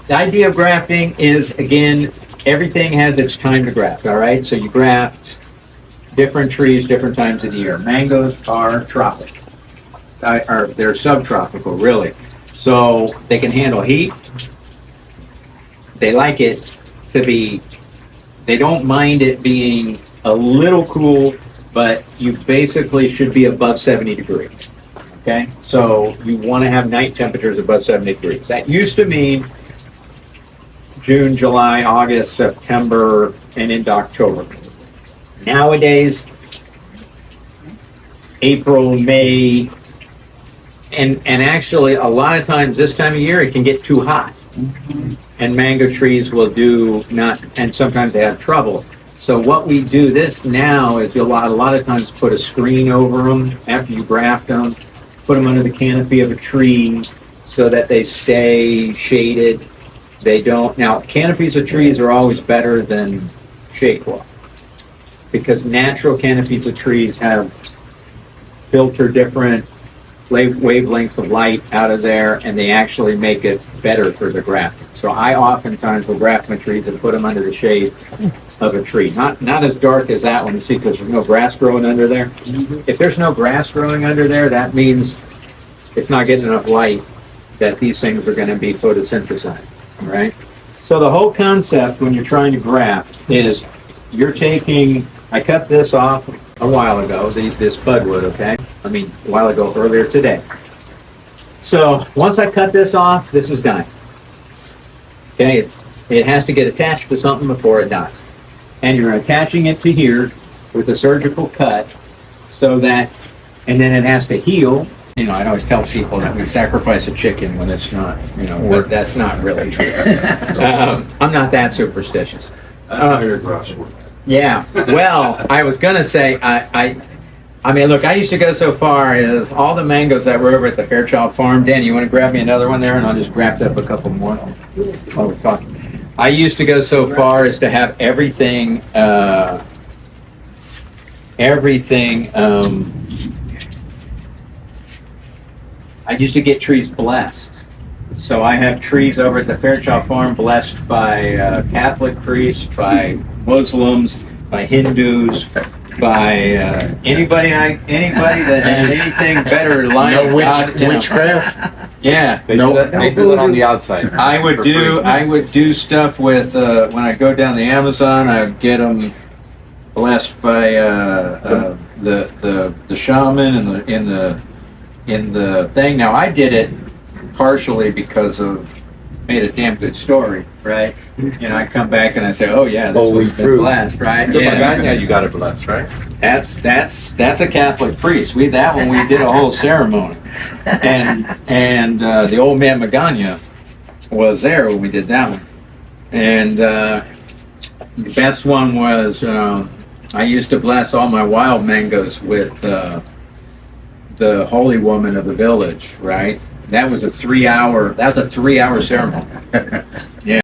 the idea of grafting is, again, everything has its time to graft, all right? So you graft different trees, different times of the year. Mangoes are tropical, or they're subtropical, really. So they can handle heat. They like it to be, they don't mind it being a little cool, but you basically should be above 70 degrees. Okay, so you want to have night temperatures above 70 degrees. That used to mean June, July, August, September, and into October. Nowadays, April, May, and actually a lot of times this time of year it can get too hot. And mango trees will do not, and sometimes they have trouble. So what we do this now is a lot of times put a screen over them after you graft them, put them under the canopy of a tree so that they stay shaded. They don't, now canopies of trees are always better than shade cloth because natural canopies of trees have filter different wavelengths of light out of there, and they actually make it better for the grafting. So I oftentimes will graft my trees and put them under the shade of a tree. Not as dark as that one, you see, because there's no grass growing under there. If there's no grass growing under there, that means it's not getting enough light that these things are going to be photosynthesized, right? So the whole concept when you're trying to graft is you're taking, I cut this off a while ago, this budwood, okay? I mean, a while ago, earlier today. So once I cut this off, this is done. Okay, it has to get attached to something before it dies. And you're attaching it to here with a surgical cut so that, and then it has to heal. You know, I always tell people that we sacrifice a chicken when it's not, you know, but that's not really true. I'm not that superstitious. That's how your grafts work. Yeah, well, I was gonna say, I mean, look, I used to go so far as all the mangoes that were over at the Fairchild Farm. Danny, you want to grab me another one there, and I'll just graft up a couple more while we're talking. I used to go so far as to have everything, I used to get trees blessed. So I have trees over at the Fairchild Farm blessed by Catholic priests, by Muslims, by Hindus, by anybody that has anything better lying about witchcraft. Yeah, They do that on the outside. I would do stuff with when I go down the Amazon. I would get them blessed by the shaman in the thing. Now I did it partially because of made a damn good story, right? You know, I come back and I say, oh yeah, this was blessed, right? Yeah, you got it blessed, right? That's a Catholic priest. We did a whole ceremony, and the old man Magana was there when we did that one. And the best one was I used to bless all my wild mangoes with the holy woman of the village, right? That was a 3-hour ceremony. Yeah,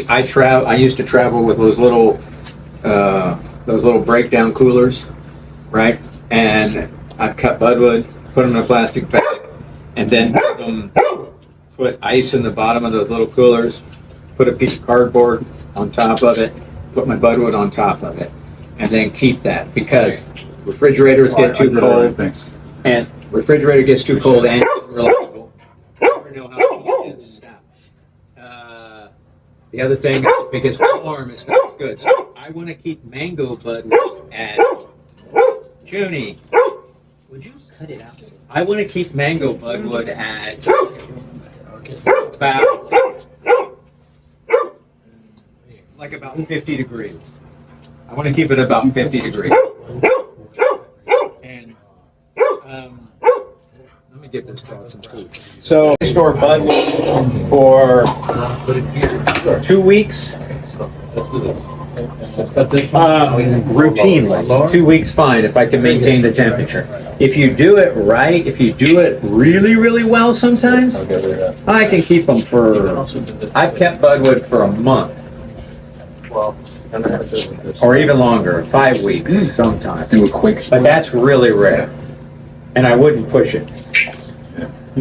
I used to travel with those little breakdown coolers, right? And I'd cut budwood, put them in a plastic bag, and then put ice in the bottom of those little coolers, put a piece of cardboard on top of it, put my budwood on top of it, and then keep that because refrigerators get too cold, and refrigerator gets too cold and reliable. Know how to get it stop. The other thing, if it gets warm, it's not good. So I want to keep mango budwood at Junie. Would you cut it out? I want to keep mango budwood at about 50 degrees. I want to keep it about 50 degrees. And let me get this dog some food. So I store budwood for 2 weeks. Let's do this. Let's cut this. Routinely, 2 weeks fine if I can maintain the temperature. If you do it right, if you do it really, really well, sometimes I can keep them for. I've kept budwood for a month, or even longer, 5 weeks sometimes. Do a quick But that's really rare, and I wouldn't push it.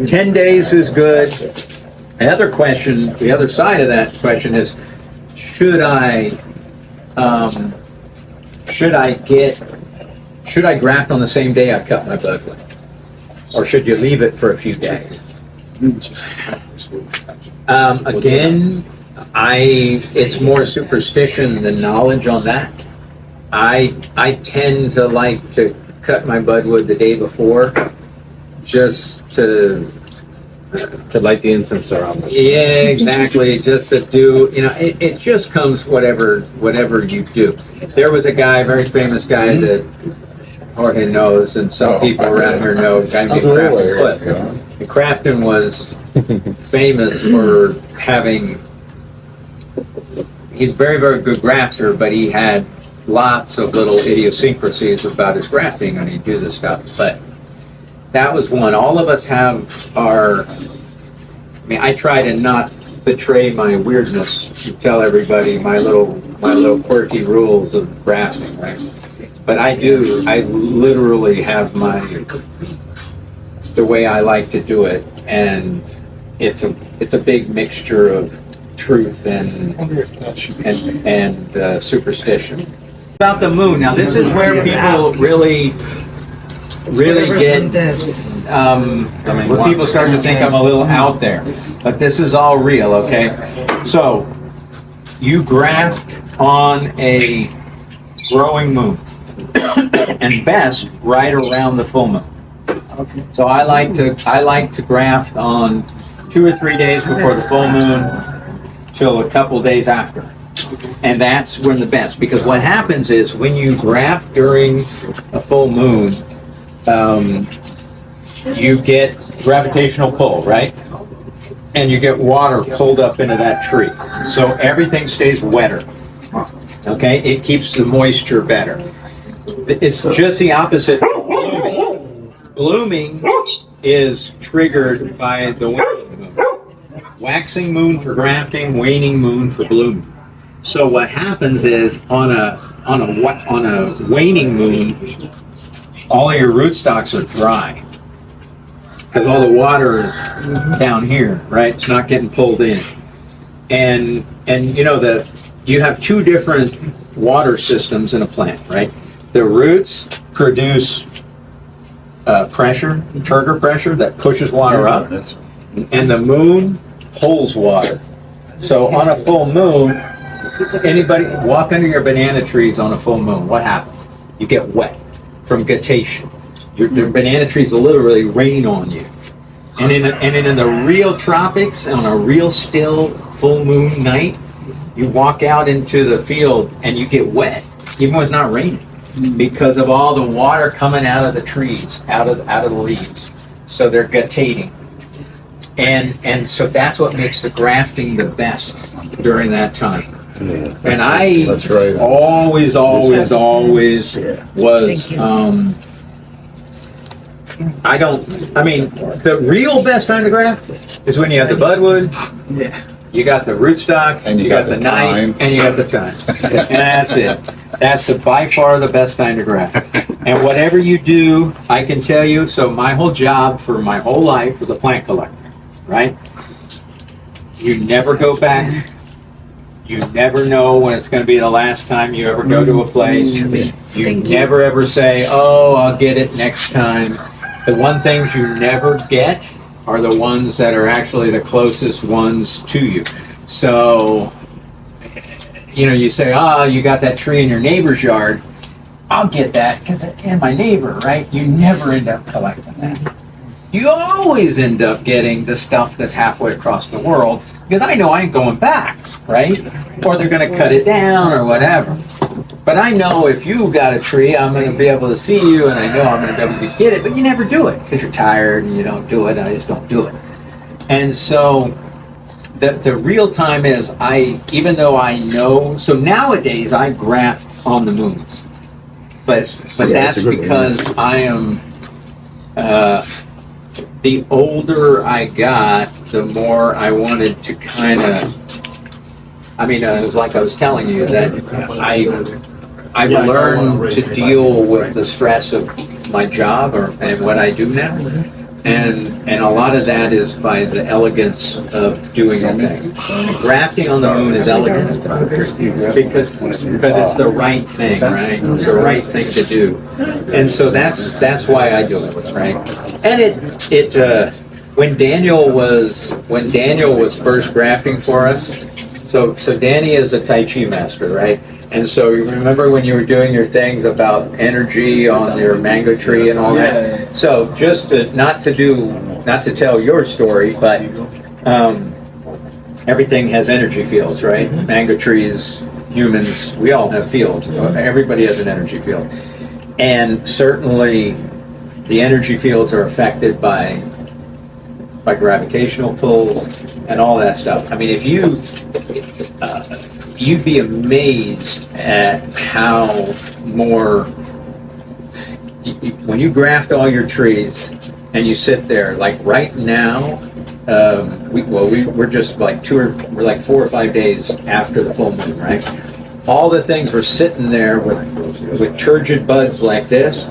10 days is good. The other question, the other side of that question is, should I graft on the same day I cut my budwood? Or should you leave it for a few days? Again, it's more superstition than knowledge on that. I tend to like to cut my budwood the day before, just to light the incense around it. yeah, exactly. Just to do, it just comes whatever you do. There was a guy, very famous guy that Jorge knows, and some people around here know, a guy named Grafting Cliff. And Grafton was famous for having, he's a very, very good grafter, but he had lots of little idiosyncrasies about his grafting when he'd do this stuff. But that was one. All of us have our, I try to not betray my weirdness to tell everybody my little quirky rules of grafting, right? But I literally have the way I like to do it, and it's a big mixture of truth and superstition. About the moon, now this is where people really get, where people start to think I'm a little out there, but this is all real, okay? So, you graft on a growing moon, and best right around the full moon. So I like to graft on 2 or 3 days before the full moon till a couple days after. And that's when the best, because what happens is when you graft during a full moon, you get gravitational pull, right? And you get water pulled up into that tree. So everything stays wetter. Okay? It keeps the moisture better. It's just the opposite. Blooming is triggered by the waning moon. Waxing moon for grafting, waning moon for blooming. So what happens is on a waning moon, all of your rootstocks are dry because all the water is down here, right? It's not getting pulled in, and you have 2 different water systems in a plant, right? The roots produce pressure, turgor pressure that pushes water up, and the moon pulls water. So on a full moon, anybody walk under your banana trees on a full moon, what happens? You get wet from guttation. Your banana trees literally rain on you. And in the real tropics, on a real still full moon night, you walk out into the field and you get wet, even when it's not raining, because of all the water coming out of the trees, out of the leaves. So they're gutating. And so that's what makes the grafting the best during that time. Yeah, And I that's right. always was, the real best time to graft is when you have the budwood, you got the rootstock, And you got the knife, time. and you got the time. And that's it. That's by far the best time to graft. And whatever you do, I can tell you, so my whole job for my whole life was a plant collector, right? You never go back. You never know when it's going to be the last time you ever go to a place. You never ever say, oh, I'll get it next time. The one things you never get are the ones that are actually the closest ones to you. So, you say, you got that tree in your neighbor's yard. I'll get that because it's my neighbor, right? You never end up collecting that. You always end up getting the stuff that's halfway across the world, because I know I ain't going back, right? Or they're going to cut it down or whatever. But I know if you got a tree, I'm going to be able to see you, and I know I'm going to be able to get it, but you never do it because you're tired and you don't do it, and I just don't do it. And so the real time is, even though I know, so nowadays I graft on the moons. But that's because I am, the older I got, the more I wanted to kind of, it was like I was telling you that I've learned to deal with the stress of my job and what I do now. And a lot of that is by the elegance of doing the thing. Grafting on the moon is elegant because it's the right thing, right? It's the right thing to do. And so that's why I do it, right? And when Daniel was first grafting for us, so Danny is a Tai Chi master, right? And so you remember when you were doing your things about energy on your mango tree and all that? So just not to tell your story, but everything has energy fields, right? Mango trees, humans, we all have fields. Everybody has an energy field. And certainly the energy fields are affected by gravitational pulls and all that stuff. I mean, if you'd be amazed at how when you graft all your trees and you sit there, like right now, we're just like 4 or 5 days after the full moon, right? All the things were sitting there with turgid buds like this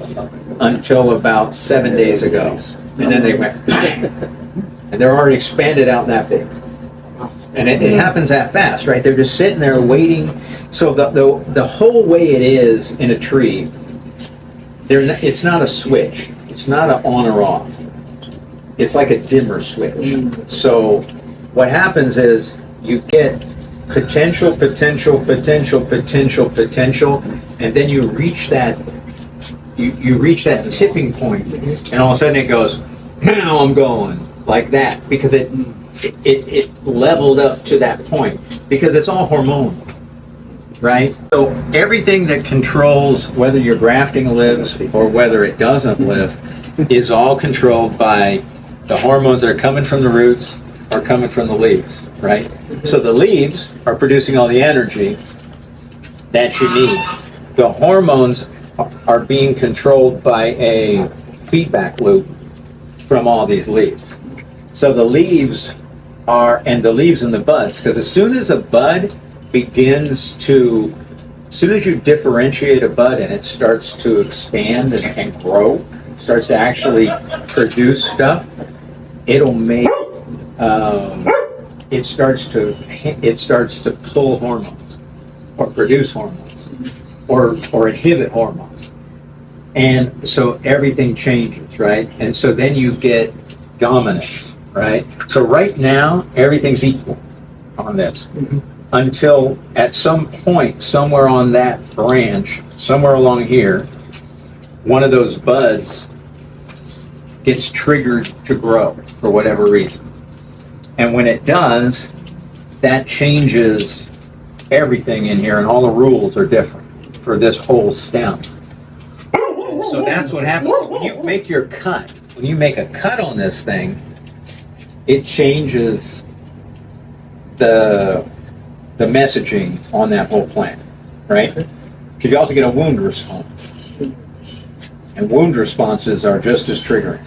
until about 7 days ago. And then they went, and they're already expanded out that big. And it happens that fast, right? They're just sitting there waiting. So the whole way it is in a tree, it's not a switch. It's not an on or off. It's like a dimmer switch. So what happens is you get potential, and then you reach that tipping point, and all of a sudden it goes, now I'm going, like that, because it leveled up to that point, because it's all hormonal, right? So everything that controls whether your grafting lives or whether it doesn't live is all controlled by the hormones that are coming from the roots or coming from the leaves, right? So the leaves are producing all the energy that you need. The hormones are being controlled by a feedback loop from all these leaves. So the leaves and the buds, because as soon as you differentiate a bud and it starts to expand and grow, starts to actually produce stuff, it'll make, it starts to pull hormones, or produce hormones, or inhibit hormones. And so everything changes, right? And so then you get dominance, right? So right now, everything's equal on this. Until at some point, somewhere on that branch, somewhere along here, one of those buds gets triggered to grow for whatever reason. And when it does, that changes everything in here, and all the rules are different for this whole stem. So that's what happens. So when you make a cut on this thing, it changes the messaging on that whole plant, right? Because you also get a wound response. And wound responses are just as triggering.